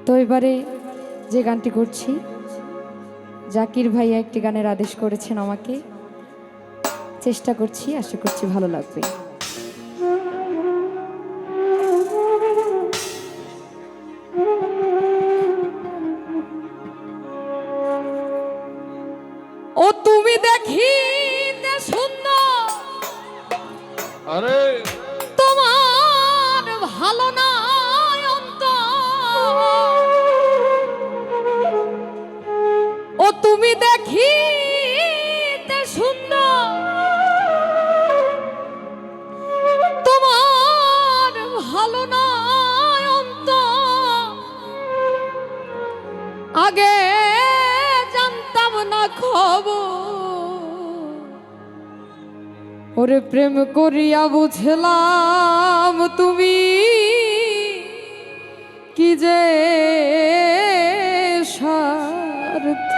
তো এবারে যে গানটি করছি, জাকির ভাইয়া একটি গানের আদেশ করেছেন আমাকে, চেষ্টা করছি, আশা করছি ভালো লাগবে। ও তুমি দেখিতে সুন্দর, আরে তোমার ভালো না অন্তর। ও তুমি দেখিতে সুন্দর, তোমার ভালো না অন্তর। আগে জানতাম না খবর, ওরে প্রেম করিয়া বুঝলাম তুমি কি যে স্বার্থপর।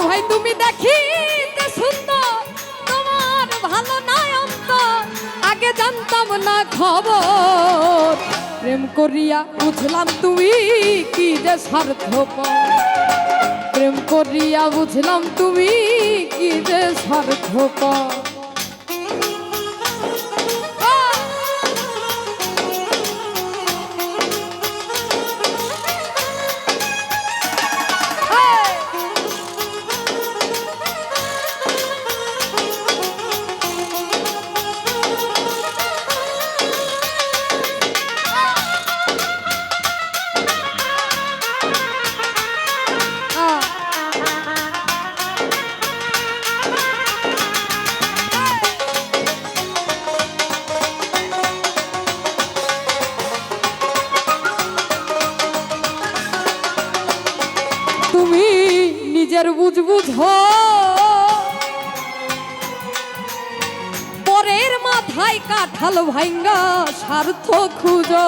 ভাই তুমি দেখিতে সুন্দর, তোমার ভালো নাই অন্তর। আগে জানতাম না খবর, প্রেম করিয়া বুঝলাম তুমি কি যে স্বার্থপর। প্রেম করিয়া বুঝলাম তুমি কি যে স্বার্থপর। তুমি নিজের বুঝ বুঝো, পরের মাথায় কাঁঠাল ভাঙ্গা স্বার্থ খুঁজো।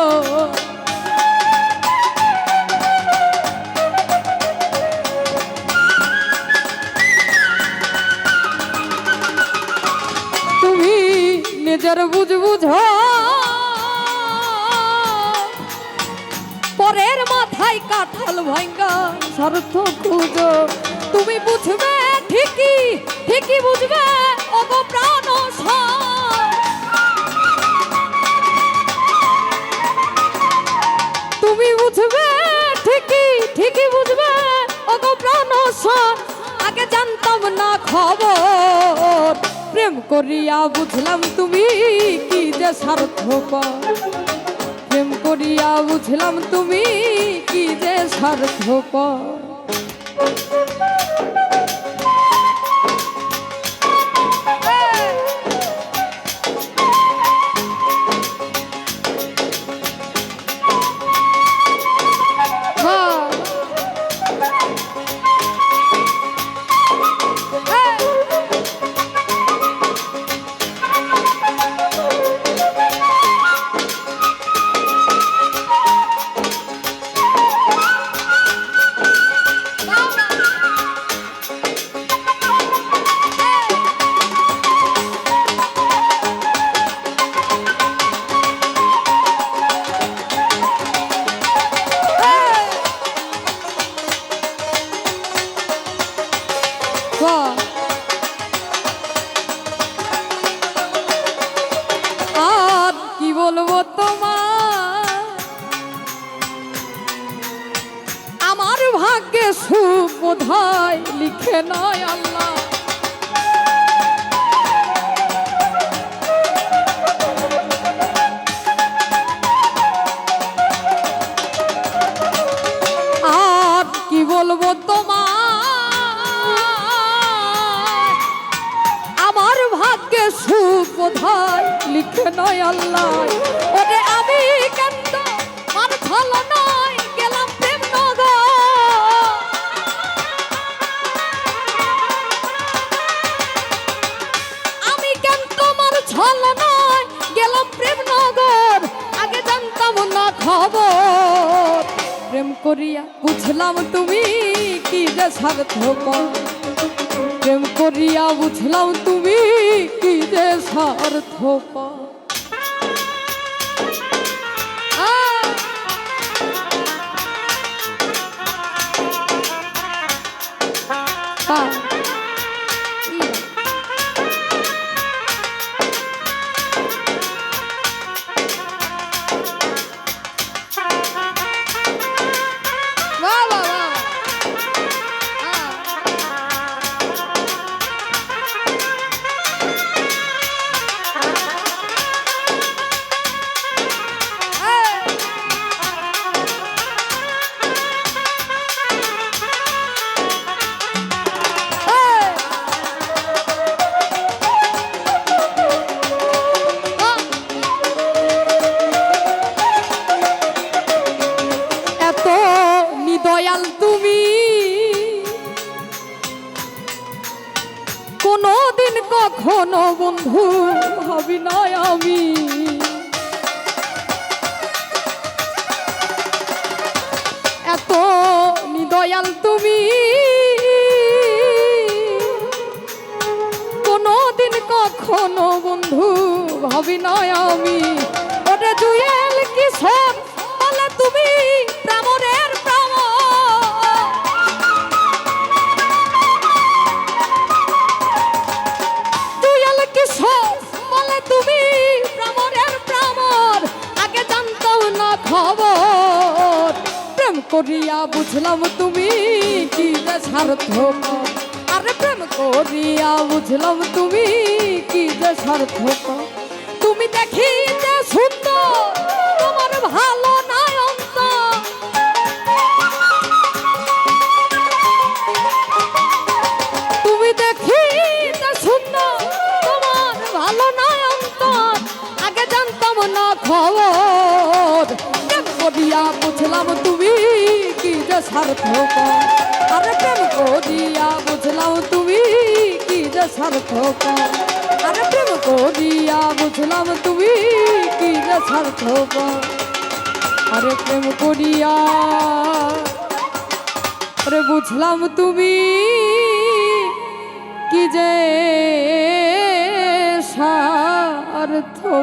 তুমি নিজের বুঝ বুঝো, পরের মাথায় কাঁঠাল ভাঙ্গা স্বার্থ খুঁজো। তুমি বুঝবে ঠিকই, ঠিকই বুঝবে ওগো প্রাণ। তুমি বুঝবে ঠিকই, ঠিকই বুঝবে ওগো প্রাণ। আগে জানতাম না খবর, প্রেম করিয়া বুঝলাম তুমি কি যে স্বার্থপর। প্রেম করিয়া বুঝলাম তুমি কি যে স্বার্থপর। আর কি বলবো তোমার, আমার ভাগ্যে সুখ বোধহয় লিখে নয় আল্লাহ। তোমার আমার ভাগ্যে সুবোধায় লিখে নয় আল্লাহ ওরে আমি কেন আর ভালো নয় গেলাম প্রেম নগর আমি কেন তোমার ছলো নয় গেলাম প্রেম নগর আগে জানতাম না খবর প্রেম করিয়া বুঝলাম তুমি কি যে স্বার্থপর প্রেম করিয়া বুঝলাম তুমি কি যে স্বার্থপর দয়াল তুমি কোনদিন কখনো বন্ধু ভাবি নাই আমি এত নিদয়াল তুমি কোনদিন কখনো বন্ধু ভাবি নাই আমি ওরে জুয়েল কিশোর বলে তুমি প্রামরের খবর প্রেম করিয়া বুঝলাম তুমি কি যে স্বার্থপর আরে প্রেম করিয়া বুঝলাম তুমি কি যে স্বার্থপর তুমি দেখিতে সুন্দর তোমার ভালো নাই অন্তর তুমি দেখিতে সুন্দর তোমার ভালো নাই অন্তর আগে জানতাম না খবর করিয়া বুঝলাম তুমি কি যে স্বার্থপর আরে প্রেম করিয়া বুঝলাম তুমি কি যে স্বার্থপর আরে প্রেম করিয়া বুঝলাম তুমি কি যে স্বার্থপর আরে প্রেম করিয়া আরে বুঝলাম তুমি কি যে স্বার্থপর